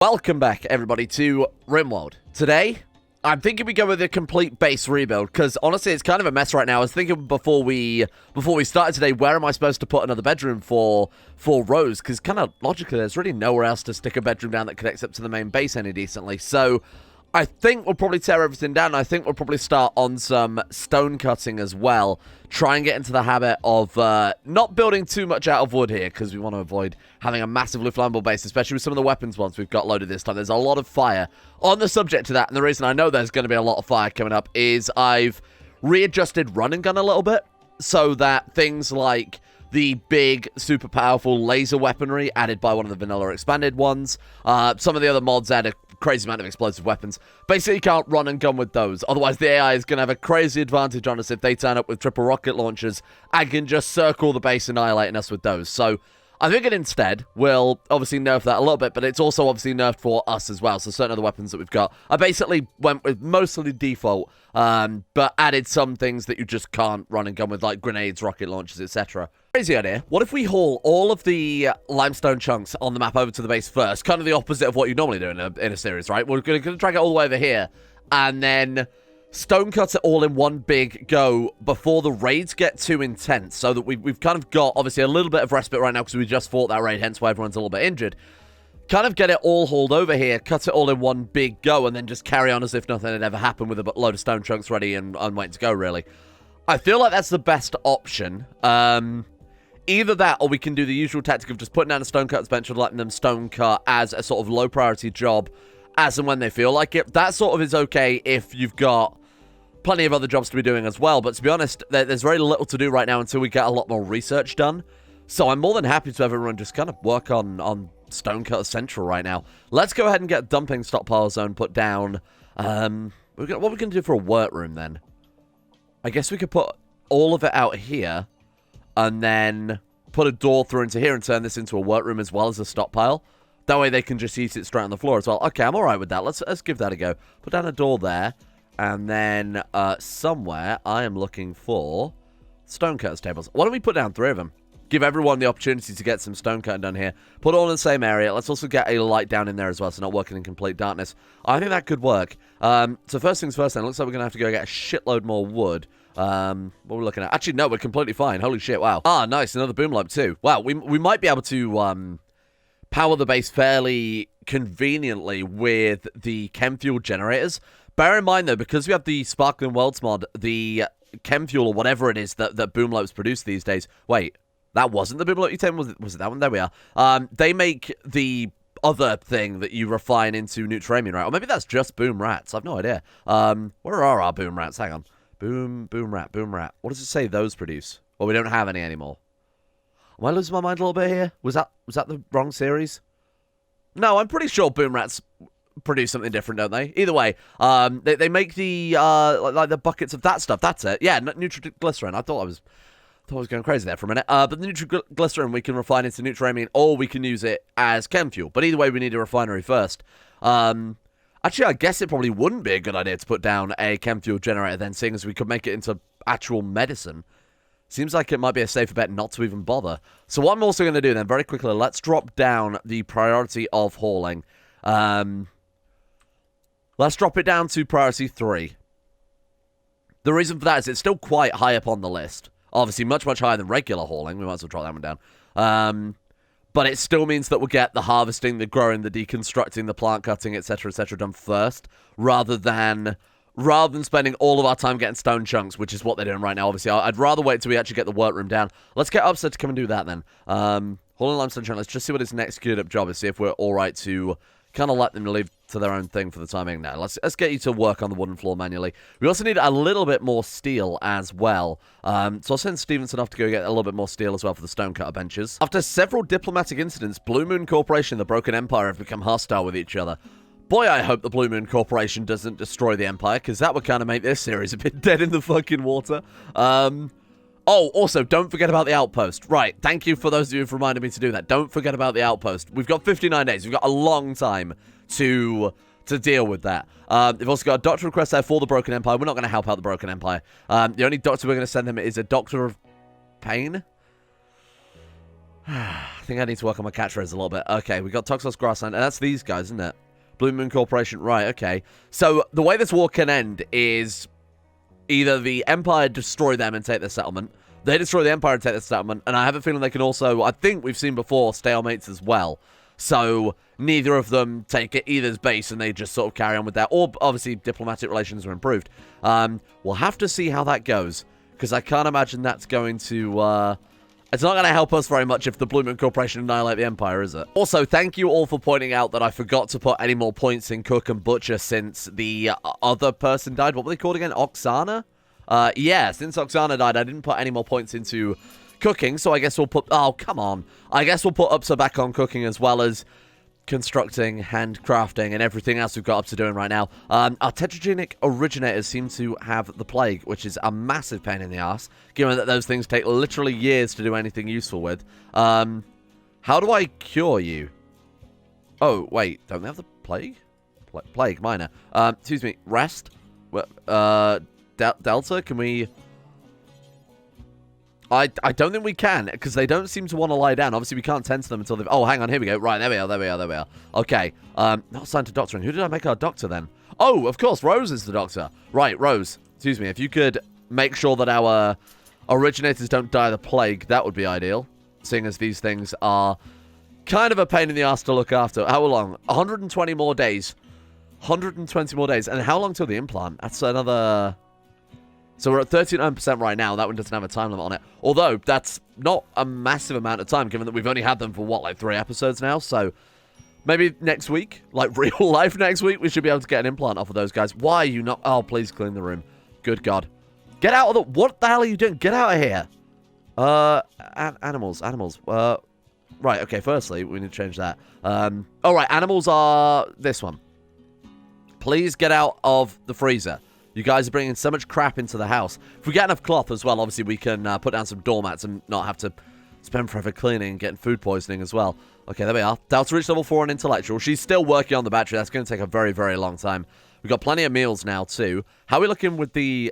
Welcome back, everybody, to Rimworld. Today, I'm thinking we go with a complete base rebuild, because honestly, it's kind of a mess right now. I was thinking before we started today, where am I supposed to put another bedroom for Rose? Because kind of logically, there's really nowhere else to stick a bedroom down that connects up to the main base any decently. So I think we'll probably tear everything down. I think we'll probably start on some stone cutting as well. Try and get into the habit of not building too much out of wood here, because we want to avoid having a massively flammable base, especially with some of the weapons ones we've got loaded this time. There's a lot of fire. On the subject to that, and the reason I know there's going to be a lot of fire coming up, is I've readjusted run and gun a little bit, so that things like the big, super powerful laser weaponry added by one of the vanilla expanded ones, some of the other mods add a crazy amount of explosive weapons. Basically, you can't run and gun with those. Otherwise, the AI is going to have a crazy advantage on us if they turn up with triple rocket launchers and can just circle the base, annihilating us with those. So I think instead, we'll obviously nerf that a little bit, but it's also obviously nerfed for us as well. So certain other weapons that we've got, I basically went with mostly default, but added some things that you just can't run and gun with, like grenades, rocket launchers, etc. Crazy idea. What if we haul all of the limestone chunks on the map over to the base first? Kind of the opposite of what you normally do in a series, right? We're going to drag it all the way over here, and then stone cut it all in one big go before the raids get too intense, so that we've kind of got, obviously, a little bit of respite right now because we just fought that raid, hence why everyone's a little bit injured. Kind of get it all hauled over here, cut it all in one big go, and then just carry on as if nothing had ever happened with a load of stone chunks ready and waiting to go, really. I feel like that's the best option. Either that, or we can do the usual tactic of just putting down a stone cutter's bench and letting them stone cut as a sort of low priority job as and when they feel like it. That sort of is okay if you've got plenty of other jobs to be doing as well. But to be honest, there's very little to do right now until we get a lot more research done. So I'm more than happy to have everyone just kind of work on Stone Cutter Central right now. Let's go ahead and get dumping stockpile zone put down. What are we going to do for a workroom then? I guess we could put all of it out here and then put a door through into here and turn this into a workroom as well as a stockpile. That way they can just use it straight on the floor as well. Okay, I'm alright with that. Let's give that a go. Put down a door there. And then somewhere I am looking for stone cutters tables. Why don't we put down 3 of them? Give everyone the opportunity to get some stone cutting done here. Put all in the same area. Let's also get a light down in there as well, so not working in complete darkness. I think that could work. So first things first then, looks like we're going to have to go get a shitload more wood. What are we looking at? Actually, no, we're completely fine. Holy shit, wow. Ah, nice, another boom light too. Wow, we might be able to power the base fairly conveniently with the chem fuel generators. Bear in mind, though, because we have the Sparkling Worlds mod, the chem fuel or whatever it is that Boomlopes produce these days. Wait, that wasn't the Boomlope U10? Was it that one? There we are. They make the other thing that you refine into Nutramine, right? Or maybe that's just Boom Rats. I've no idea. Where are our Boom Rats? Hang on. Boom Rat. What does it say those produce? Well, we don't have any anymore. Am I losing my mind a little bit here? Was that the wrong series? No, I'm pretty sure Boom Rats produce something different, don't they? Either way, they make the like the buckets of that stuff. That's it. Yeah, nitroglycerin. I thought I was going crazy there for a minute. But the nitroglycerin we can refine into Nutramine, or we can use it as chem fuel. But either way, we need a refinery first. Actually, I guess it probably wouldn't be a good idea to put down a chem fuel generator then, seeing as we could make it into actual medicine. Seems like it might be a safer bet not to even bother. So what I'm also going to do then, very quickly, let's drop down the priority of hauling. Let's drop it down to priority 3. The reason for that is it's still quite high up on the list. Obviously, much, much higher than regular hauling. We might as well drop that one down. But it still means that we'll get the harvesting, the growing, the deconstructing, the plant cutting, etc., done first, rather than spending all of our time getting stone chunks, which is what they're doing right now. Obviously, I'd rather wait till we actually get the workroom down. Let's get Upset to come and do that then. Hauling limestone chunk. Let's just see what his next queued up job is. See if we're all right to kind of let them leave to their own thing for the timing now. Let's get you to work on the wooden floor manually. We also need a little bit more steel as well. So I'll send Stevenson off to go get a little bit more steel as well for the stonecutter benches. After several diplomatic incidents, Blue Moon Corporation and the Broken Empire have become hostile with each other. Boy, I hope the Blue Moon Corporation doesn't destroy the Empire, because that would kind of make this series a bit dead in the fucking water. Oh, also, don't forget about the outpost. Right, thank you for those of you who've reminded me to do that. Don't forget about the outpost. We've got 59 days. We've got a long time to deal with that. We've also got a doctor request there for the Broken Empire. We're not going to help out the Broken Empire. The only doctor we're going to send him is a doctor of pain. I think I need to work on my catchphrase a little bit. Okay, we got Toxos Grassland, and that's these guys, isn't it? Blue Moon Corporation, right, okay. So, the way this war can end is either the Empire destroy them and take their settlement, they destroy the Empire and take their settlement, and I have a feeling they can also, I think we've seen before, stalemates as well. So, neither of them take it either's base, and they just sort of carry on with that, or obviously diplomatic relations are improved. We'll have to see how that goes, because I can't imagine that's going to, it's not going to help us very much if the Blue Moon Corporation annihilate the Empire, is it? Also, thank you all for pointing out that I forgot to put any more points in Cook and Butcher since the other person died. What were they called again? Oksana? Yeah, since Oksana died, I didn't put any more points into cooking, so I guess we'll put... Oh, come on. I guess we'll put Upsa back on cooking as well as constructing, handcrafting, and everything else we've got up to doing right now. Our tetragenic originators seem to have the plague, which is a massive pain in the ass, given that those things take literally years to do anything useful with. How do I cure you? Oh, wait, don't they have the plague? Plague, minor. Excuse me, rest? Delta, can we... I don't think we can, because they don't seem to want to lie down. Obviously, we can't tend to them until they've... Oh, hang on, here we go. Right, there we are. Okay, not assigned to doctoring. Who did I make our doctor, then? Oh, of course, Rose is the doctor. Right, Rose, excuse me, if you could make sure that our originators don't die of the plague, that would be ideal, seeing as these things are kind of a pain in the ass to look after. How long? 120 more days. 120 more days. And how long till the implant? That's another... So we're at 39% right now. That one doesn't have a time limit on it. Although, that's not a massive amount of time, given that we've only had them for, what, like 3 episodes now? So, maybe next week, like real life next week, we should be able to get an implant off of those guys. Why are you not... Oh, please clean the room. Good God. Get out of the... What the hell are you doing? Get out of here. Animals. Right, okay, firstly, we need to change that. All right, animals are this one. Please get out of the freezer. You guys are bringing so much crap into the house. If we get enough cloth as well, obviously we can put down some doormats and not have to spend forever cleaning and getting food poisoning as well. Okay, there we are. Delta reached level 4 on intellectual. She's still working on the battery. That's going to take a very, very long time. We've got plenty of meals now too. How are we looking with the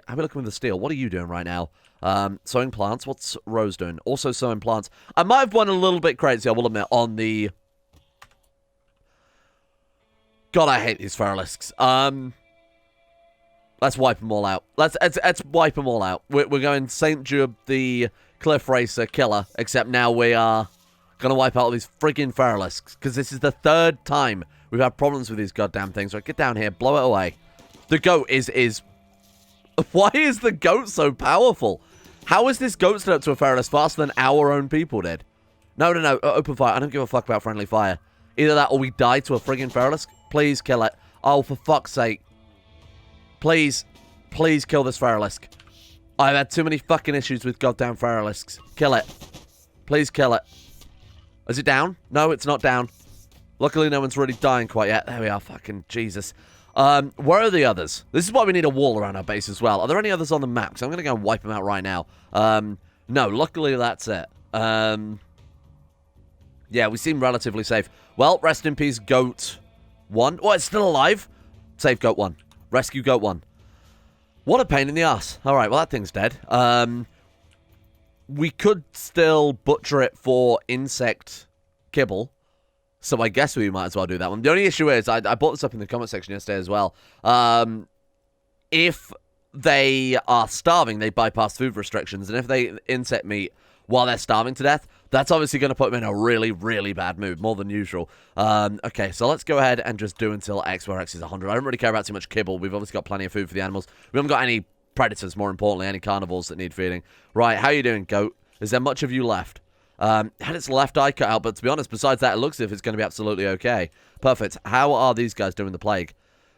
steel? What are you doing right now? Sowing plants. What's Rose doing? Also sowing plants. I might have went a little bit crazy, I will admit, on the... God, I hate these Feralisks. Let's wipe them all out. Let's wipe them all out. We're going St. Jube, the Cliff Racer killer, except now we are going to wipe out all these friggin' Feralisks, because this is the 3rd time we've had problems with these goddamn things. Right, get down here, blow it away. The goat is... Why is the goat so powerful? How is this goat stood up to a Feralisk faster than our own people did? No, open fire. I don't give a fuck about friendly fire. Either that or we die to a friggin' Feralisk. Please kill it. Oh, for fuck's sake. Please kill this Feralisk. I've had too many fucking issues with goddamn Feralisks. Kill it. Please kill it. Is it down? No, it's not down. Luckily, no one's really dying quite yet. There we are. Fucking Jesus. Where are the others? This is why we need a wall around our base as well. Are there any others on the map? Because I'm going to go and wipe them out right now. No, luckily that's it. Yeah, we seem relatively safe. Well, rest in peace, Goat 1. Oh, it's still alive. Save Goat 1. Rescue Goat 1. What a pain in the ass. Alright, well, that thing's dead. We could still butcher it for insect kibble. So I guess we might as well do that one. The only issue is, I brought this up in the comment section yesterday as well. If they are starving, they bypass food restrictions. And if they insect meat while they're starving to death, that's obviously going to put them in a really, really bad mood, more than usual. Okay, so let's go ahead and just do until X, where X is 100. I don't really care about too much kibble. We've obviously got plenty of food for the animals. We haven't got any predators, more importantly, any carnivores that need feeding. Right, how you doing, Goat? Is there much of you left? Had its left eye cut out, but to be honest, besides that, it looks as if it's going to be absolutely okay. Perfect. How are these guys doing the plague?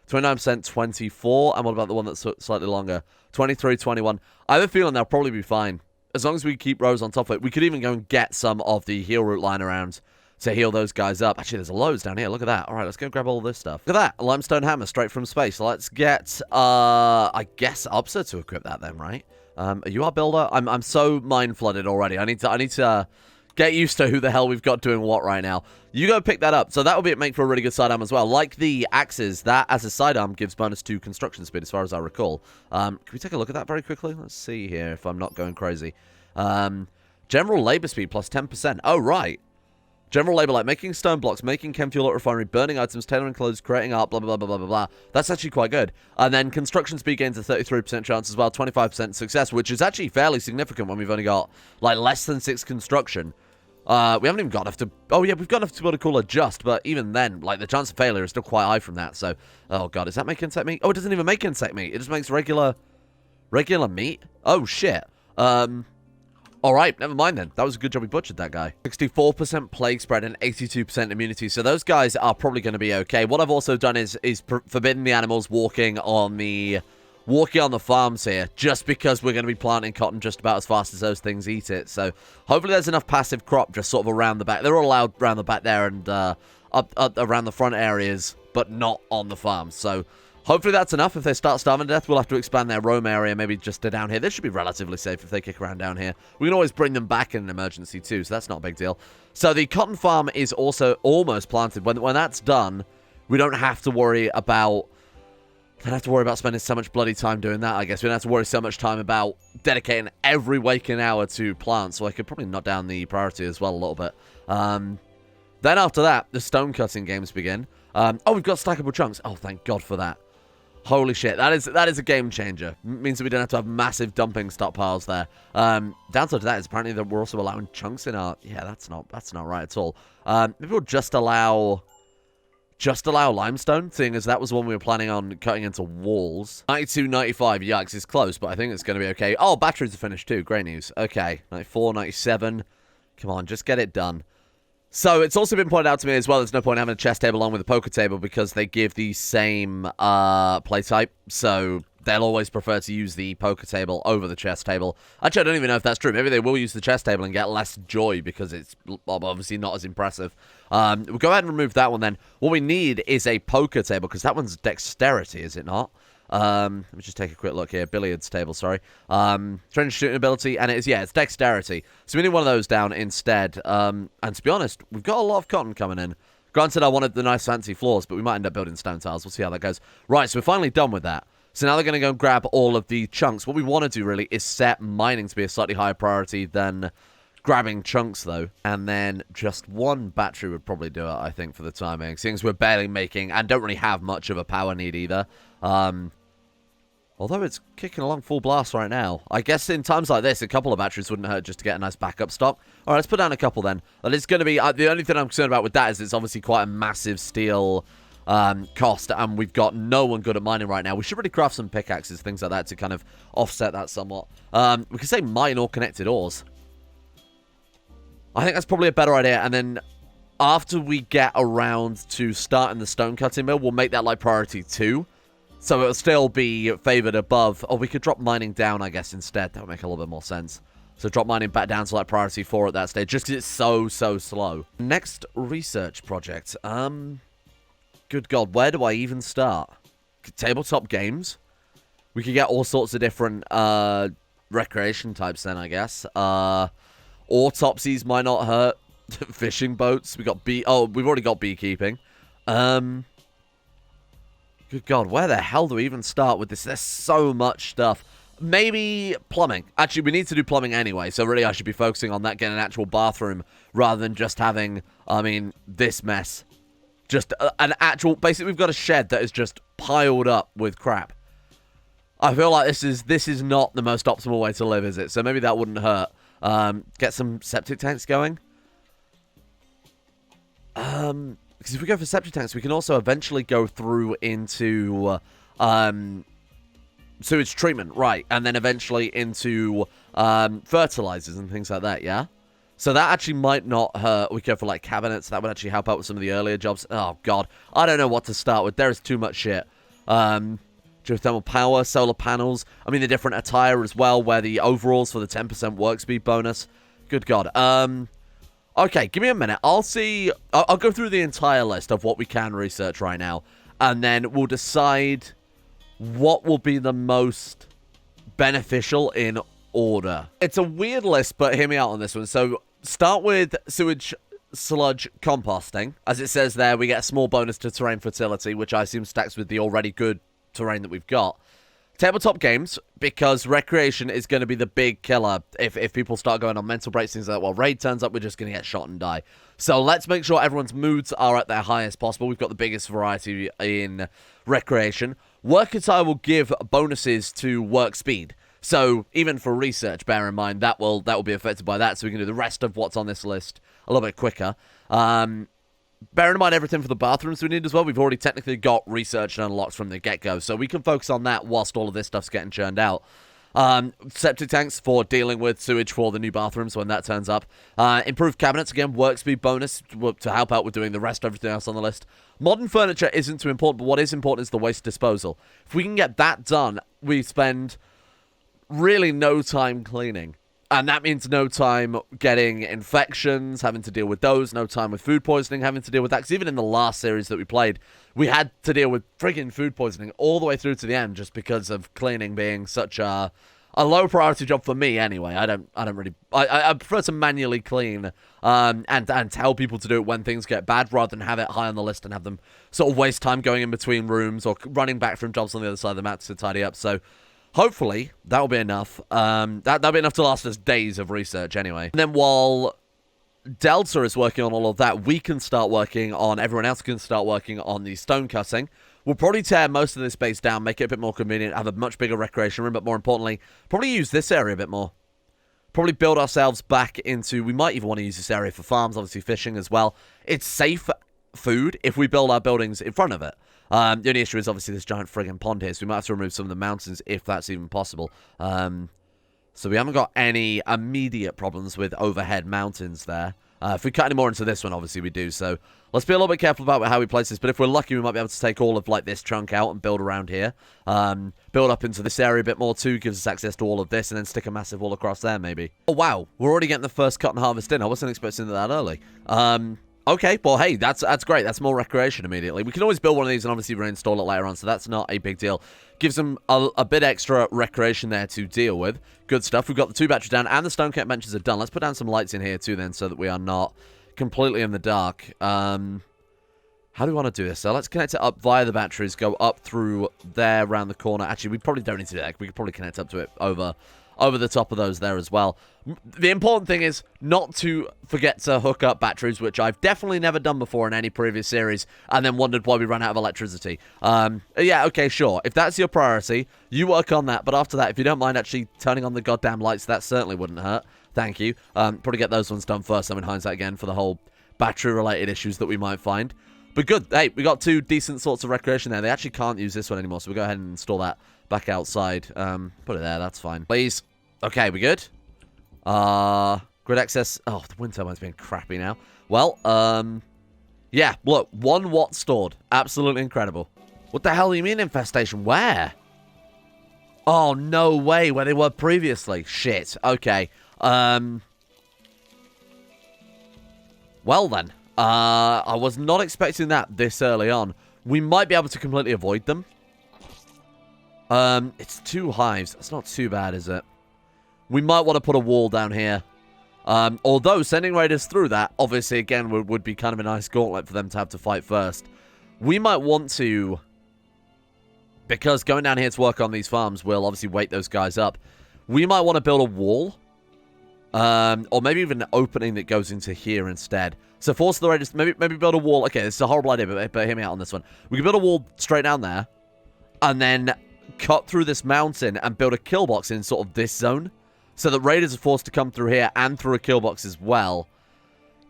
29%, 24, and what about the one that's slightly longer? 23, 21. I have a feeling they'll probably be fine. As long as we keep Rose on top of it. We could even go and get some of the heal root lying around to heal those guys up. Actually, there's loads down here. Look at that. All right, let's go grab all this stuff. Look at that. A limestone hammer straight from space. Let's get, I guess, Upsa to equip that then, right? Are you our builder? I'm so mind-flooded already. I need to get used to who the hell we've got doing what right now. You go pick that up. So that would be make for a really good sidearm as well. Like the axes, that as a sidearm gives bonus to construction speed as far as I recall. Can we take a look at that very quickly? Let's see here if I'm not going crazy. General labor speed plus 10%. Oh, right. General labor, like making stone blocks, making chem fuel at refinery, burning items, tailoring clothes, creating art, blah, blah, blah, blah, blah, blah. That's actually quite good. And then construction speed gains a 33% chance as well, 25% success, which is actually fairly significant when we've only got, like, less than 6 construction. We haven't even got enough to... Oh, yeah, we've got enough to be able to call adjust, but even then, like, the chance of failure is still quite high from that, so... Oh, God, does that make insect meat? Oh, it doesn't even make insect meat. It just makes regular meat? Oh, shit. Alright, never mind then. That was a good job we butchered that guy. 64% plague spread and 82% immunity. So those guys are probably going to be okay. What I've also done is forbidden the animals walking on the farms here, just because we're going to be planting cotton just about as fast as those things eat it. So hopefully there's enough passive crop just sort of around the back. They're all allowed around the back there and up around the front areas, but not on the farm. So hopefully that's enough. If they start starving to death, we'll have to expand their roam area, maybe just to down here. This should be relatively safe if they kick around down here. We can always bring them back in an emergency too, so that's not a big deal. So the cotton farm is also almost planted. When that's done, we don't have to worry about... Don't have to worry about spending so much bloody time doing that, I guess. We don't have to worry so much time about dedicating every waking hour to plants, so I could probably knock down the priority as well a little bit. Then after that, the stone cutting games begin. Oh, we've got stackable chunks. Oh, thank God for that. Holy shit, that is a game changer. Means that we don't have to have massive dumping stockpiles there. Downside to that is apparently that we're also allowing chunks in our... Yeah, that's not right at all. Maybe we'll just allow limestone, seeing as that was the one we were planning on cutting into walls. 92, 95, yikes, it's close, but I think it's going to be okay. Oh, batteries are finished too, great news. Okay, 94, 97. Come on, just get it done. So, it's also been pointed out to me as well, there's no point having a chess table along with a poker table because they give the same play type. So, they'll always prefer to use the poker table over the chess table. Actually, I don't even know if that's true. Maybe they will use the chess table and get less joy because it's obviously not as impressive. We'll go ahead and remove that one then. What we need is a poker table because that one's dexterity, is it not? Let me just take a quick look here. Billiards table, sorry. Strange shooting ability, and it's dexterity. So we need one of those down instead. And to be honest, we've got a lot of cotton coming in. Granted, I wanted the nice fancy floors, but we might end up building stone tiles. We'll see how that goes. Right, so we're finally done with that. So now they're going to go and grab all of the chunks. What we want to do, really, is set mining to be a slightly higher priority than grabbing chunks, though. And then just one battery would probably do it, I think, for the timing. Seeing as we're barely making, and don't really have much of a power need either. Although it's kicking along full blast right now. I guess in times like this, a couple of batteries wouldn't hurt just to get a nice backup stock. All right, let's put down a couple then. That is going to be... the only thing I'm concerned about with that is it's obviously quite a massive steel cost, and we've got no one good at mining right now. We should really craft some pickaxes, things like that, to kind of offset that somewhat. We could say mine all connected ores. I think that's probably a better idea, and then after we get around to starting the stone cutting mill, we'll make that like priority 2. So it'll still be favored above. Oh, we could drop mining down, I guess, instead. That would make a little bit more sense. So drop mining back down to like priority 4 at that stage, just because it's so slow. Next research project. Good God, where do I even start? Tabletop games? We could get all sorts of different recreation types then, I guess. Autopsies might not hurt. Fishing boats. We got we've already got beekeeping. Good God, where the hell do we even start with this? There's so much stuff. Maybe plumbing. Actually, we need to do plumbing anyway, so really I should be focusing on that, getting an actual bathroom, rather than just having, this mess. Just an actual... Basically, we've got a shed that is just piled up with crap. I feel like this is not the most optimal way to live, is it? So maybe that wouldn't hurt. Get some septic tanks going. Because if we go for septic tanks, we can also eventually go through into sewage treatment, right? And then eventually into fertilizers and things like that, yeah? So that actually might not hurt. We go for, like, cabinets. That would actually help out with some of the earlier jobs. Oh, God. I don't know what to start with. There is too much shit. Geothermal power, solar panels. The different attire as well, where the overalls for the 10% work speed bonus. Good God. Okay, give me a minute. I'll go through the entire list of what we can research right now. And then we'll decide what will be the most beneficial in order. It's a weird list, but hear me out on this one. So, start with sewage sludge composting. As it says there, we get a small bonus to terrain fertility, which I assume stacks with the already good terrain that we've got. tabletop games, because recreation is going to be the big killer. If people start going on mental breaks, things like that, well, raid turns up, we're just going to get shot and die. So let's make sure everyone's moods are at their highest possible. We've got the biggest variety in recreation. Work attire will give bonuses to work speed. So even for research, bear in mind, that will be affected by that, so we can do the rest of what's on this list a little bit quicker. Bear in mind everything for the bathrooms we need as well. We've already technically got research and unlocks from the get-go, so we can focus on that whilst all of this stuff's getting churned out. Septic tanks for dealing with sewage for the new bathrooms when that turns up. Improved cabinets, again, work speed bonus to help out with doing the rest of everything else on the list. Modern furniture isn't too important, but what is important is the waste disposal. If we can get that done, we spend really no time cleaning. And that means no time getting infections, having to deal with those, no time with food poisoning, having to deal with that. Because even in the last series that we played, we had to deal with friggin' food poisoning all the way through to the end just because of cleaning being such a low priority job for me anyway. I prefer to manually clean and tell people to do it when things get bad rather than have it high on the list and have them sort of waste time going in between rooms or running back from jobs on the other side of the map to tidy up. So hopefully, that'll be enough. That'll be enough to last us days of research anyway. And then while Delta is working on all of that, we can start working on, everyone else can start working on the stone cutting. We'll probably tear most of this base down, make it a bit more convenient, have a much bigger recreation room, but more importantly, probably use this area a bit more. Probably build ourselves back into, we might even want to use this area for farms, obviously fishing as well. It's safe food if we build our buildings in front of it. The only issue is obviously this giant friggin' pond here, so we might have to remove some of the mountains if that's even possible. So we haven't got any immediate problems with overhead mountains there. If we cut any more into this one, obviously we do, so let's be a little bit careful about how we place this, but if we're lucky, we might be able to take all of, like, this chunk out and build around here. Build up into this area a bit more, too, gives us access to all of this, and then stick a massive wall across there, maybe. Oh, wow, we're already getting the first cut and harvest in. I wasn't expecting that early. Okay, well, hey, that's great. That's more recreation immediately. We can always build one of these and obviously reinstall it later on, so that's not a big deal. Gives them a bit extra recreation there to deal with. Good stuff. We've got the 2 batteries down, and the stone cat benches are done. Let's put down some lights in here, too, then, so that we are not completely in the dark. How do we want to do this? So let's connect it up via the batteries, go up through there, around the corner. Actually, we probably don't need to do that. We could probably connect up to it over the top of those there as well. The important thing is not to forget to hook up batteries, which I've definitely never done before in any previous series, and then wondered why we ran out of electricity. Yeah, okay, sure. If that's your priority, you work on that, but after that, if you don't mind actually turning on the goddamn lights, that certainly wouldn't hurt. Thank you. Probably get those ones done first, I'm in hindsight again, for the whole battery-related issues that we might find. But good. Hey, we got 2 decent sorts of recreation there. They actually can't use this one anymore, so we'll go ahead and install that back outside. Put it there, that's fine. Please. Okay, we good? Grid access. Oh, the wind turbine's being crappy now. Well, yeah, look, 1 watt stored. Absolutely incredible. What the hell do you mean infestation? Where? Oh, no way, where they were previously. Shit, okay. Well then. I was not expecting that this early on. We might be able to completely avoid them. It's 2 hives. That's not too bad, is it? We might want to put a wall down here. Although, sending raiders through that, obviously, again, would be kind of a nice gauntlet for them to have to fight first. We might want to, because going down here to work on these farms will obviously wake those guys up. We might want to build a wall. Or maybe even an opening that goes into here instead. So force the raiders, maybe build a wall. Okay, this is a horrible idea, but hear me out on this one. We can build a wall straight down there, and then cut through this mountain and build a kill box in sort of this zone. So that raiders are forced to come through here and through a kill box as well.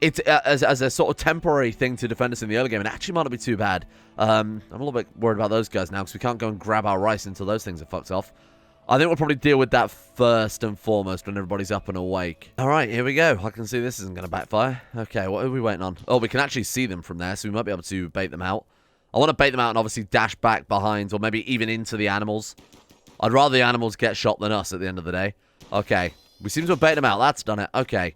It's as a sort of temporary thing to defend us in the early game. And actually might not be too bad. I'm a little bit worried about those guys now because we can't go and grab our rice until those things are fucked off. I think we'll probably deal with that first and foremost when everybody's up and awake. Alright, here we go. I can see this isn't going to backfire. Okay, what are we waiting on? Oh, we can actually see them from there, so we might be able to bait them out. I want to bait them out and obviously dash back behind, or maybe even into the animals. I'd rather the animals get shot than us at the end of the day. Okay, we seem to have baited them out. That's done it. Okay,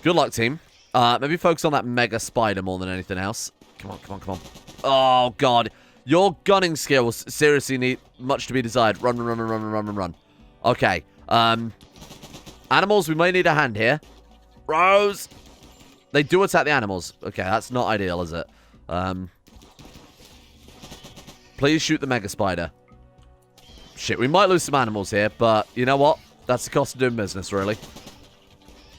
good luck, team. Maybe focus on that mega spider more than anything else. Come on, come on, come on. Oh, God. Your gunning skills seriously need much to be desired. Run, run, run, run, run, run, run, run. Okay. Animals, we may need a hand here. Rose! They do attack the animals. Okay, that's not ideal, is it? Please shoot the mega spider. Shit, we might lose some animals here, but you know what? That's the cost of doing business, really.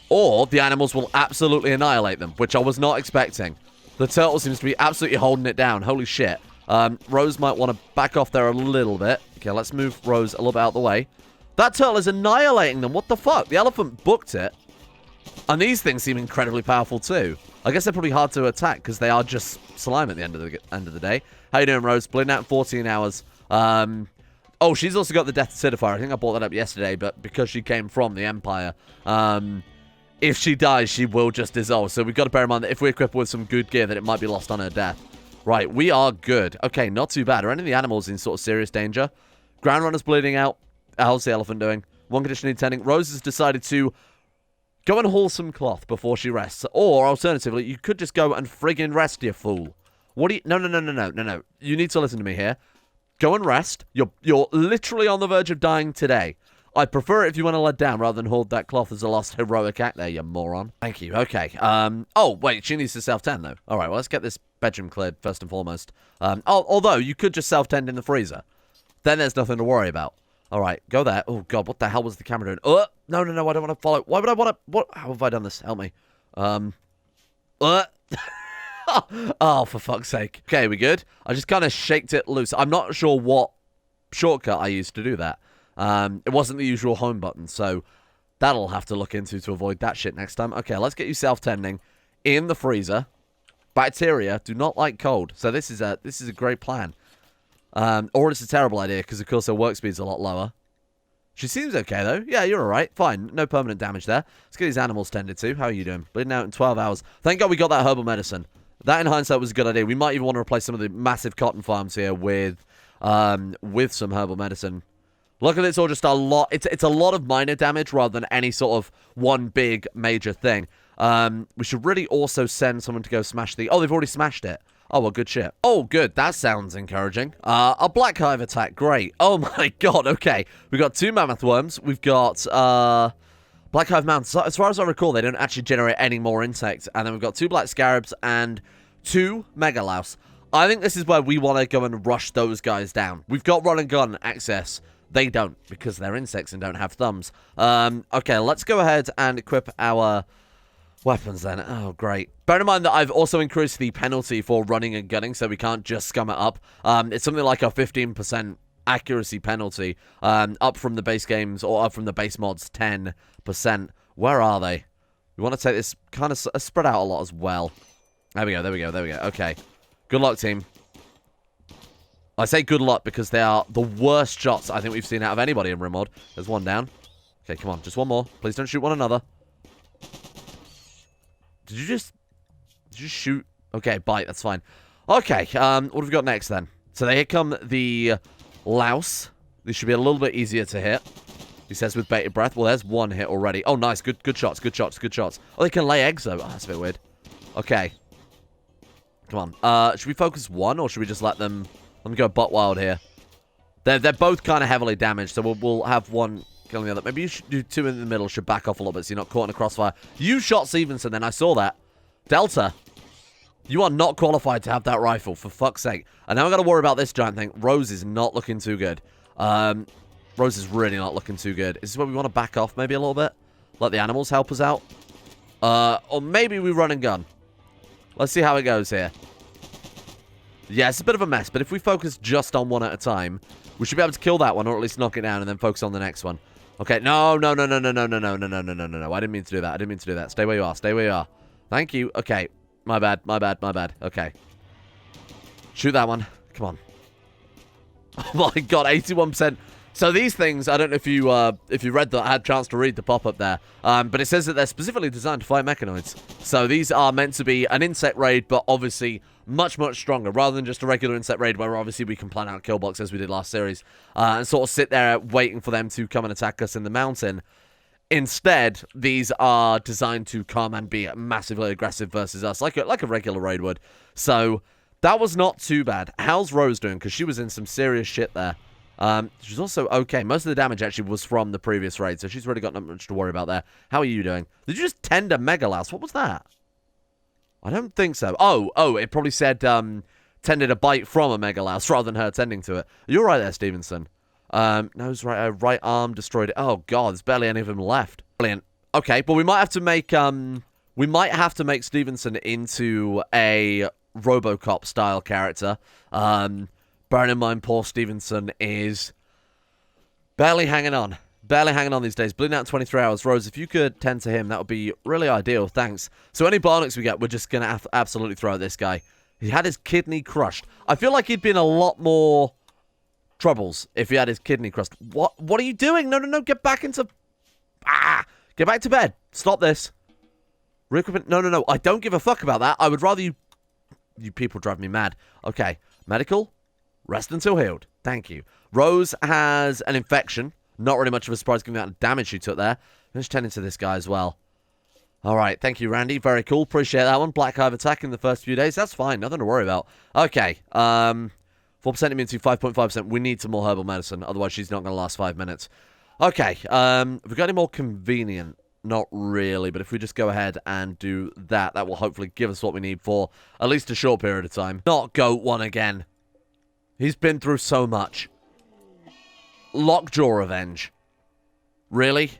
Or the animals will absolutely annihilate them, which I was not expecting. The turtle seems to be absolutely holding it down. Holy shit. Rose might want to back off there a little bit. Okay, let's move Rose a little bit out of the way. That turtle is annihilating them. What the fuck? The elephant booked it. And these things seem incredibly powerful too. I guess they're probably hard to attack because they are just slime at the end of the day. How you doing, Rose? Bleeding out in 14 hours. Oh, she's also got the Death Acidifier. I think I brought that up yesterday, but because she came from the Empire, if she dies, she will just dissolve. So we've got to bear in mind that if we equip her with some good gear, that it might be lost on her death. Right, we are good. Okay, not too bad. Are any of the animals in sort of serious danger? Ground Runner's bleeding out. How's the elephant doing? One condition need tending. Rose has decided to go and haul some cloth before she rests. Or, alternatively, you could just go and friggin' rest, you fool. What do you... No. You need to listen to me here. Go and rest. You're literally on the verge of dying today. I'd prefer it if you want to let down rather than hold that cloth as a lost heroic act there, you moron. Thank you. Okay. Oh, wait. She needs to self-tend, though. All right, well, let's get this bedroom cleared, first and foremost. Although, you could just self-tend in the freezer. Then there's nothing to worry about. All right, go there. Oh, God, what the hell was the camera doing? No, I don't want to follow. Why would I want to... What? How have I done this? Help me. Oh, for fuck's sake. Okay, we good? I just kind of shaked it loose. I'm not sure what shortcut I used to do that. It wasn't the usual home button, so that'll have to look into to avoid that shit next time. Okay, let's get you self-tending in the freezer. Bacteria do not like cold, so this is a great plan. Or it's a terrible idea, because of course her work speed's a lot lower. She seems okay, though. Yeah, you're alright. Fine. No permanent damage there. Let's get these animals tended to. How are you doing? Bleeding out in 12 hours. Thank God we got that herbal medicine. That, in hindsight, was a good idea. We might even want to replace some of the massive cotton farms here with some herbal medicine. Luckily, it's all just a lot. It's a lot of minor damage rather than any sort of one big major thing. We should really also send someone to go smash the... Oh, they've already smashed it. Oh, well, good shit. Oh, good. That sounds encouraging. A black hive attack. Great. Oh, my God. Okay. We've got 2 mammoth worms. We've got black hive mounts. So, as far as I recall, they don't actually generate any more insects. And then we've got 2 black scarabs and 2 megalouse. I think this is where we want to go and rush those guys down. We've got run and gun access. They don't, because they're insects and don't have thumbs. Okay, let's go ahead and equip our weapons then. Oh, great. Bear in mind that I've also increased the penalty for running and gunning, so we can't just scum it up. It's something like a 15% accuracy penalty, up from the base games, or up from the base mods, 10%. Where are they? We want to take this kind of spread out a lot as well. There we go. Okay. Good luck, team. I say good luck because they are the worst shots I think we've seen out of anybody in Rimworld. There's one down. Okay, come on. Just one more. Please don't shoot one another. Did you just shoot? Okay, bite. That's fine. Okay, what have we got next then? So here come the louse. These should be a little bit easier to hit. He says with bated breath. Well, there's one hit already. Oh, nice. Good shots. Oh, they can lay eggs, though. Oh, that's a bit weird. Okay. Come on. Should we focus one, or should we just let them... Let me go butt wild here. They're both kind of heavily damaged, so we'll have one killing the other. Maybe you should do 2 in the middle. Should back off a little bit so you're not caught in a crossfire. You shot Stevenson then. I saw that. Delta, you are not qualified to have that rifle, for fuck's sake. And now I've got to worry about this giant thing. Rose is not looking too good. Rose is really not looking too good. Is this where we want to back off maybe a little bit? Let the animals help us out? Or maybe we run and gun. Let's see how it goes here. Yeah, it's a bit of a mess, but if we focus just on one at a time, we should be able to kill that one, or at least knock it down, and then focus on the next one. Okay, no. I didn't mean to do that. Stay where you are. Thank you. Okay, my bad. Okay. Shoot that one. Come on. Oh my God, 81%. So these things, I don't know if you read that, I had a chance to read the pop-up there, but it says that they're specifically designed to fight mechanoids. So these are meant to be an insect raid, but obviously much, much stronger, rather than just a regular insect raid where obviously we can plan out kill box as we did last series, and sort of sit there waiting for them to come and attack us in the mountain. Instead, these are designed to come and be massively aggressive versus us, like a regular raid would. So that was not too bad. How's Rose doing? Because she was in some serious shit there. She's also okay. Most of the damage actually was from the previous raid, so she's really got not much to worry about there. How are you doing? Did you just tend a megalouse? What was that? I don't think so. Oh, it probably said tended a bite from a megalouse rather than her tending to it. You're right there, Stevenson. Nose, right arm destroyed. Oh, God, there's barely any of them left. Brilliant. Okay, but we might have to make, Stevenson into a RoboCop-style character. Bearing in mind, poor Stevenson is barely hanging on. Barely hanging on these days. Bleeding out in 23 hours. Rose, if you could tend to him, that would be really ideal. Thanks. So any Barnacks we get, we're just going to absolutely throw at this guy. He had his kidney crushed. I feel like he'd be in a lot more troubles if he had his kidney crushed. What are you doing? No. Get back into... Get back to bed. Stop this. Re-equipment. No. I don't give a fuck about that. I would rather you... You people drive me mad. Okay. Medical. Rest until healed. Thank you. Rose has an infection. Not really much of a surprise given the amount of damage she took there. Let's tend to this guy as well. Alright, thank you, Randy. Very cool. Appreciate that one. Black Hive attack in the first few days. That's fine. Nothing to worry about. Okay. 4% immunity, 5.5%. We need some more herbal medicine. Otherwise, she's not going to last 5 minutes. Okay. Have we got any more convenient? Not really. But if we just go ahead and do that, that will hopefully give us what we need for at least a short period of time. Not Goat One again. He's been through so much. Lockjaw revenge. Really?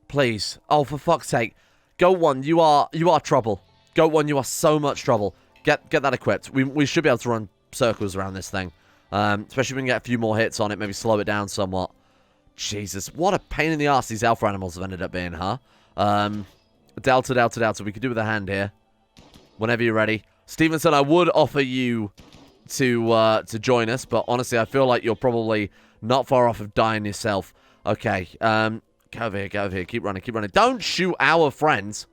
Please. Oh, for fuck's sake. Goat One, you are trouble. Goat One, you are so much trouble. Get that equipped. We should be able to run circles around this thing. Especially if we can get a few more hits on it. Maybe slow it down somewhat. Jesus. What a pain in the ass these alpha animals have ended up being, huh? Delta. We could do with a hand here. Whenever you're ready. Stevenson, I would offer you to join us, but honestly, I feel like you're probably not far off of dying yourself. Okay, get over here, keep running. Don't shoot our friends.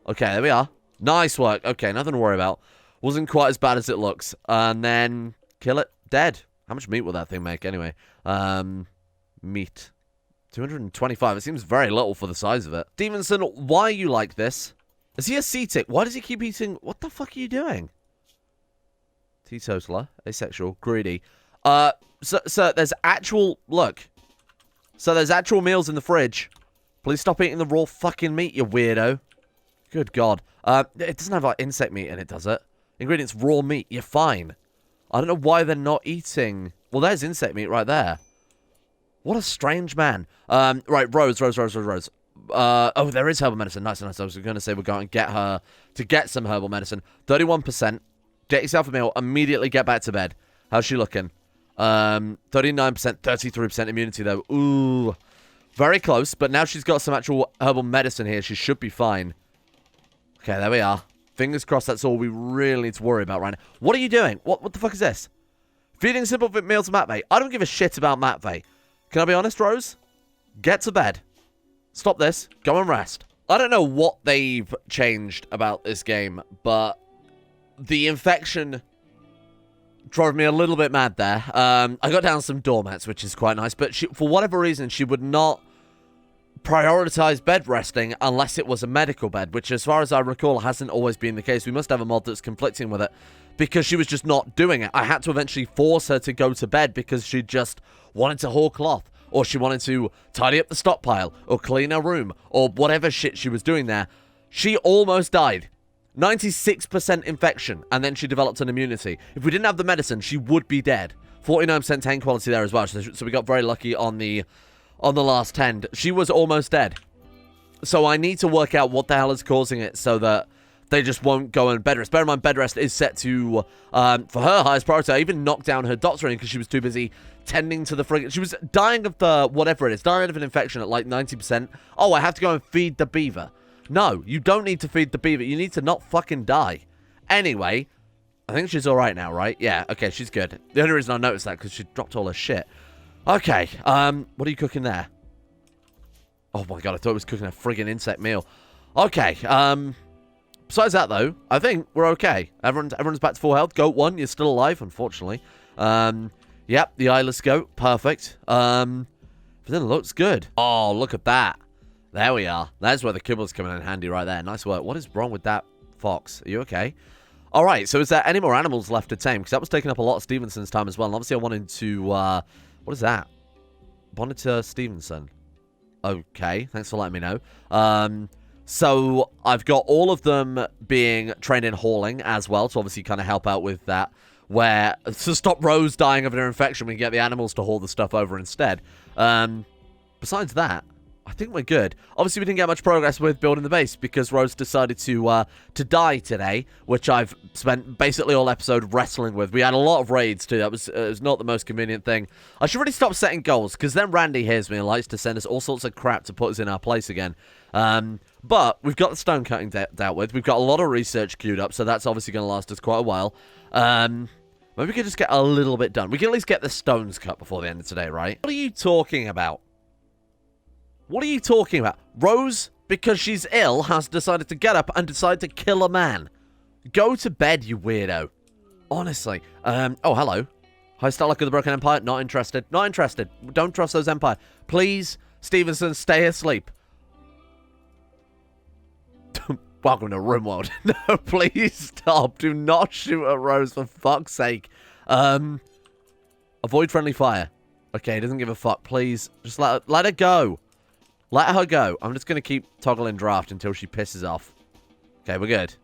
Okay, there we are. Nice work. Okay, nothing to worry about. Wasn't quite as bad as it looks. And then kill it. Dead. How much meat will that thing make anyway? Meat. 225. It seems very little for the size of it. Stevenson, why are you like this? Is he a sea tick? Why does he keep eating? What the fuck are you doing? Teetotaler, asexual, greedy. So there's actual... Look. So there's actual meals in the fridge. Please stop eating the raw fucking meat, you weirdo. Good God. It doesn't have, like, insect meat in it, does it? Ingredients, raw meat. You're fine. I don't know why they're not eating... Well, there's insect meat right there. What a strange man. Right, Rose. Oh, there is herbal medicine. Nice. I was going to say we're going to get her to get some herbal medicine. 31%. Get yourself a meal. Immediately get back to bed. How's she looking? 39%, 33% immunity, though. Ooh. Very close, but now she's got some actual herbal medicine here. She should be fine. Okay, there we are. Fingers crossed that's all we really need to worry about right now. What are you doing? What the fuck is this? Feeding simple meal to Matvey. I don't give a shit about Matvey. Can I be honest, Rose? Get to bed. Stop this. Go and rest. I don't know what they've changed about this game, but the infection drove me a little bit mad there. I got down some doormats, which is quite nice, but for whatever reason, she would not prioritize bed resting unless it was a medical bed, which, as far as I recall, hasn't always been the case. We must have a mod that's conflicting with it, because she was just not doing it. I had to eventually force her to go to bed because she just wanted to haul cloth, or she wanted to tidy up the stockpile, or clean her room, or whatever shit she was doing there. She almost died. 96% infection, and then she developed an immunity. If we didn't have the medicine, she would be dead. 49% tame quality there as well, so we got very lucky on the last tend. She was almost dead. So I need to work out what the hell is causing it so that they just won't go and bed rest. Bear in mind, bed rest is set to, for her highest priority. I even knocked down her doctoring because she was too busy tending to the frigate. She was dying of the, whatever it is, dying of an infection at like 90%. Oh, I have to go and feed the beaver. No, you don't need to feed the beaver. You need to not fucking die. Anyway, I think she's alright now, right? Yeah, okay, she's good. The only reason I noticed that because she dropped all her shit. Okay, what are you cooking there? Oh my god, I thought it was cooking a friggin' insect meal. Okay, besides that, though, I think we're okay. Everyone's back to full health. Goat 1, you're still alive, unfortunately. Yep, the eyeless goat. Perfect. Everything looks good. Oh, look at that. There we are. That's where the kibbles come in handy right there. Nice work. What is wrong with that fox? Are you okay? All right, so is there any more animals left to tame? Because that was taking up a lot of Stevenson's time as well. And obviously, I wanted to, what is that? Monitor Stevenson. Okay, thanks for letting me know. So I've got all of them being trained in hauling as well, to obviously kind of help out with that. where to stop Rose dying of an infection, we can get the animals to haul the stuff over instead. Besides that, I think we're good. Obviously, we didn't get much progress with building the base because Rose decided to die today, which I've spent basically all episode wrestling with. We had a lot of raids too. That was not the most convenient thing. I should really stop setting goals because then Randy hears me and likes to send us all sorts of crap to put us in our place again. But we've got the stone cutting dealt with. We've got a lot of research queued up, so that's obviously going to last us quite a while. Maybe we could just get a little bit done. We can at least get the stones cut before the end of today, right? What are you talking about? What are you talking about? Rose, because she's ill, has decided to get up and decide to kill a man. Go to bed, you weirdo. Honestly. Oh, hello. Hi, Starlock of the Broken Empire. Not interested. Not interested. Don't trust those Empire. Please, Stevenson, stay asleep. Welcome to Rimworld. No, please stop. Do not shoot at Rose, for fuck's sake. Avoid friendly fire. Okay, doesn't give a fuck. Please, just let her go. Let her go. I'm just going to keep toggling draft until she pisses off. Okay, we're good.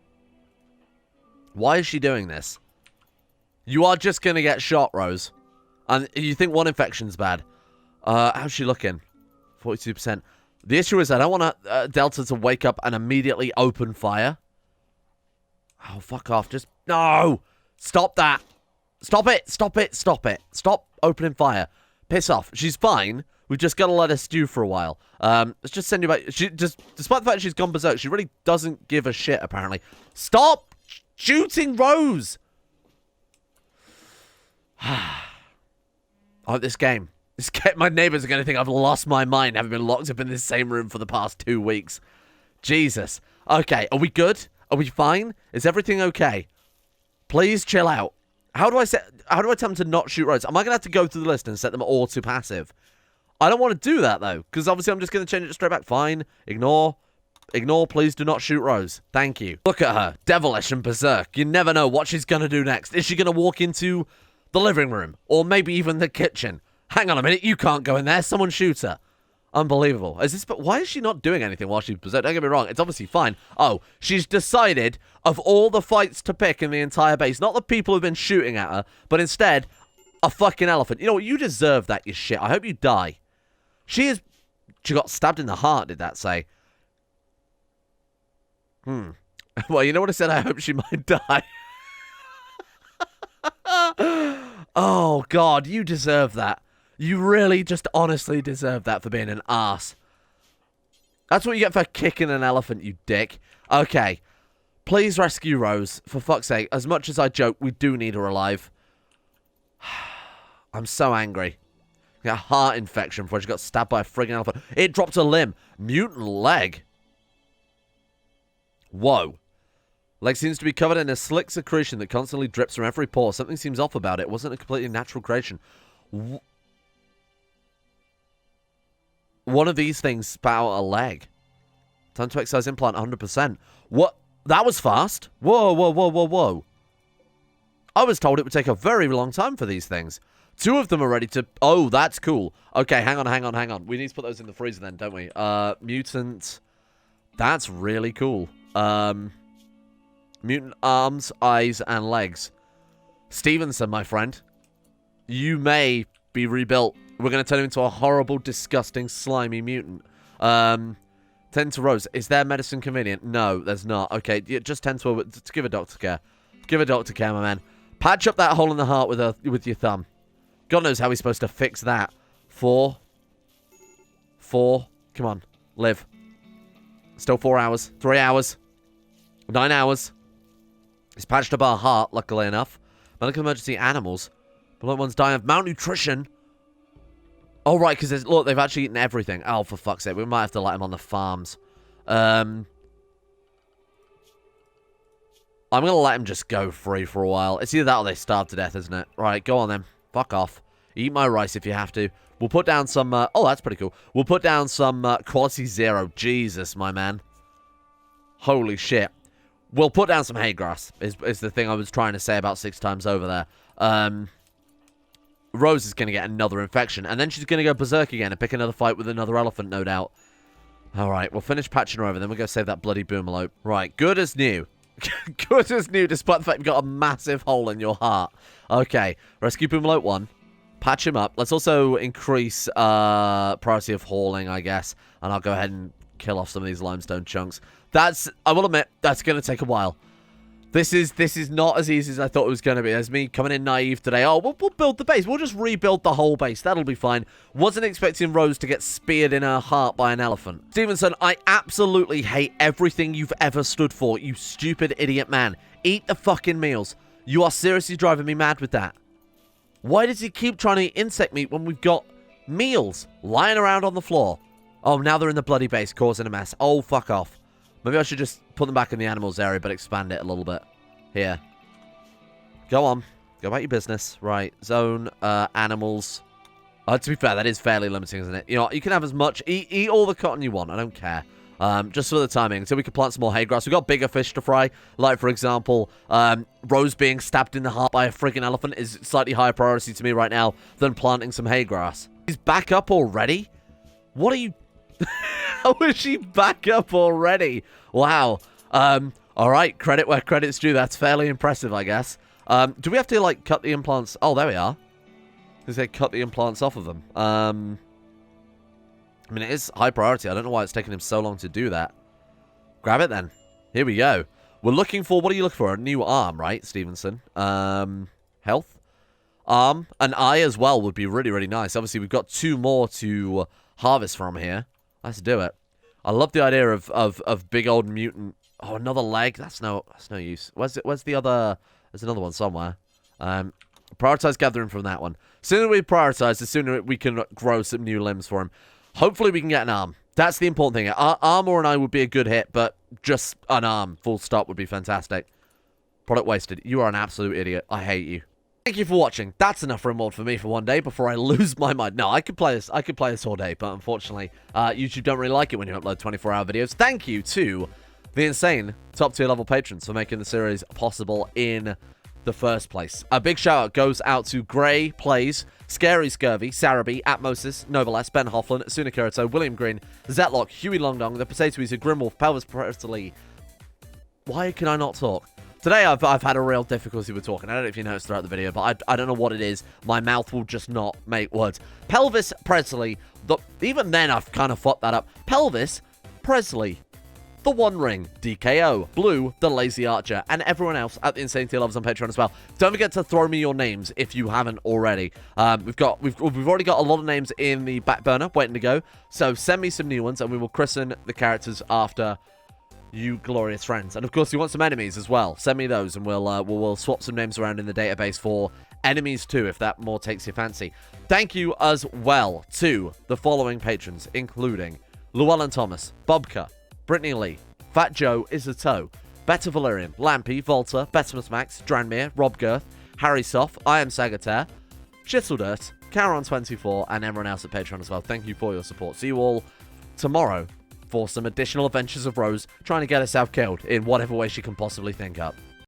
Why is she doing this? You are just going to get shot, Rose. And you think one infection's bad. How's she looking? 42%. The issue is I don't want Delta to wake up and immediately open fire. Oh, fuck off. Just... No! Stop that. Stop it. Stop it. Stop it. Stop opening fire. Piss off. She's fine. We've just got to let her stew for a while. Let's just send you back. She just, despite the fact she's gone berserk, she really doesn't give a shit, apparently. Stop shooting Rose! Oh, this game. My neighbors are going to think I've lost my mind having been locked up in this same room for the past 2 weeks. Jesus. Okay, are we good? Are we fine? Is everything okay? Please chill out. How do I tell them to not shoot Rose? Am I going to have to go through the list and set them all to passive? I don't want to do that, though, because obviously I'm just going to change it straight back. Fine. Ignore. Ignore. Please do not shoot Rose. Thank you. Look at her. Devilish and berserk. You never know what she's going to do next. Is she going to walk into the living room? Or maybe even the kitchen? Hang on a minute. You can't go in there. Someone shoot her. Unbelievable. But why is she not doing anything while she's berserk? Don't get me wrong. It's obviously fine. Oh, she's decided of all the fights to pick in the entire base, not the people who've been shooting at her, but instead a fucking elephant. You know what? You deserve that, you shit. I hope you die. She got stabbed in the heart, did that say? Well, you know what I said? I hope she might die. Oh, God, you deserve that. You really just honestly deserve that for being an ass. That's what you get for kicking an elephant, you dick. Okay. Please rescue Rose. For fuck's sake, as much as I joke, we do need her alive. I'm so angry. A heart infection before she got stabbed by a friggin' elephant. It dropped a limb. Mutant leg. Whoa. Leg seems to be covered in a slick secretion that constantly drips from every pore. Something seems off about it. It wasn't a completely natural creation. One of these things spat out a leg. Time to excise implant 100%. What? That was fast. Whoa, whoa, whoa, whoa, whoa. I was told it would take a very long time for these things. 2 of them are ready to... Oh, that's cool. Okay, hang on. We need to put those in the freezer then, don't we? Mutant. That's really cool. Mutant arms, eyes, and legs. Stevenson, my friend. You may be rebuilt. We're going to turn him into a horrible, disgusting, slimy mutant. Tend to Rose. Is there medicine convenient? No, there's not. Okay, just tend to give a doctor care. Give a doctor care, my man. Patch up that hole in the heart with your thumb. God knows how he's supposed to fix that. 4. Come on. Live. Still 4 hours. 3 hours. 9 hours. He's patched up our heart, luckily enough. Medical emergency animals. But one's dying of malnutrition. Oh, right, because look, they've actually eaten everything. Oh, for fuck's sake. We might have to let him on the farms. I'm going to let him just go free for a while. It's either that or they starve to death, isn't it? Right, go on then. Fuck off. Eat my rice if you have to. We'll put down some... oh, that's pretty cool. We'll put down some quality 0. Jesus, my man. Holy shit. We'll put down some hay grass, is the thing I was trying to say about 6 times over there. Rose is going to get another infection, and then she's going to go berserk again and pick another fight with another elephant, no doubt. Alright, we'll finish patching her over, then we'll go save that bloody boomalope. Right, good as new. Good as new, despite the fact you've got a massive hole in your heart. Okay, rescue Boomalote 1. Patch him up. Let's also increase priority of hauling, I guess. And I'll go ahead and kill off some of these limestone chunks. I will admit, that's going to take a while. This is not as easy as I thought it was going to be. There's me coming in naive today. Oh, we'll build the base. We'll just rebuild the whole base. That'll be fine. Wasn't expecting Rose to get speared in her heart by an elephant. Stevenson, I absolutely hate everything you've ever stood for, you stupid idiot man. Eat the fucking meals. You are seriously driving me mad with that. Why does he keep trying to eat insect meat when we've got meals lying around on the floor? Oh, now they're in the bloody base causing a mess. Oh, fuck off. Maybe I should just put them back in the animals area, but expand it a little bit. Here. Go on. Go about your business. Right. Zone, animals. To be fair, that is fairly limiting, isn't it? You know, you can have as much. Eat all the cotton you want. I don't care. Just for the timing. So we can plant some more hay grass. We've got bigger fish to fry. Like, for example, Rose being stabbed in the heart by a friggin' elephant is slightly higher priority to me right now than planting some hay grass. He's back up already? What are you... How is she back up already? Wow. All right. Credit where credit's due. That's fairly impressive, I guess. Do we have to, like, cut the implants? Oh, there we are. Because they cut the implants off of them. I mean, it is high priority. I don't know why it's taking him so long to do that. Grab it, then. Here we go. We're looking for... What are you looking for? A new arm, right, Stevenson? Health? Arm. An eye as well would be really, really nice. Obviously, we've got 2 more to harvest from here. Let's do it. I love the idea of big old mutant. Oh, another leg. That's no use. Where's the other? There's another one somewhere. Prioritize gathering from that one. The sooner we prioritize, the sooner we can grow some new limbs for him. Hopefully, we can get an arm. That's the important thing. Arm or an eye would be a good hit, but just an arm, full stop, would be fantastic. Product wasted. You are an absolute idiot. I hate you. Thank you for watching. That's enough Rimworld for me for one day before I lose my mind. No, I could play this. I could play this all day, but unfortunately, YouTube don't really like it when you upload 24-hour videos. Thank you to the insane top-tier level patrons for making the series possible in the first place. A big shout-out goes out to Gray Plays, Scary Scurvy, Sarabi, Atmosis, Novalas, Ben Hofflin, Sunakirito, William Green, Zetlock, Huey Longdong, The Potato Eater, Grimwolf, Pelvis Presley. Why can I not talk? Today, I've had a real difficulty with talking. I don't know if you noticed throughout the video, but I don't know what it is. My mouth will just not make words. Pelvis Presley. Even then, I've kind of fucked that up. Pelvis Presley. The One Ring. DKO. Blue. The Lazy Archer. And everyone else at the Insane Tier Loves on Patreon as well. Don't forget to throw me your names if you haven't already. We've already got a lot of names in the back burner waiting to go. So send me some new ones, and we will christen the characters after... you glorious friends. And of course, you want some enemies as well. Send me those, and we'll swap some names around in the database for enemies too, if that more takes your fancy. Thank you as well to the following patrons, including Llewellyn Thomas, Bobka, Brittany Lee, Fat Joe is a Toe, Better Valerian, Lampy, Volta, Betimus Max, Dranmere, Rob Girth, Harry Soft, I Am Sagataire, Chiseldirt, Caron24, and everyone else at Patreon as well. Thank you for your support. See you all tomorrow for some additional adventures of Rose trying to get herself killed in whatever way she can possibly think up.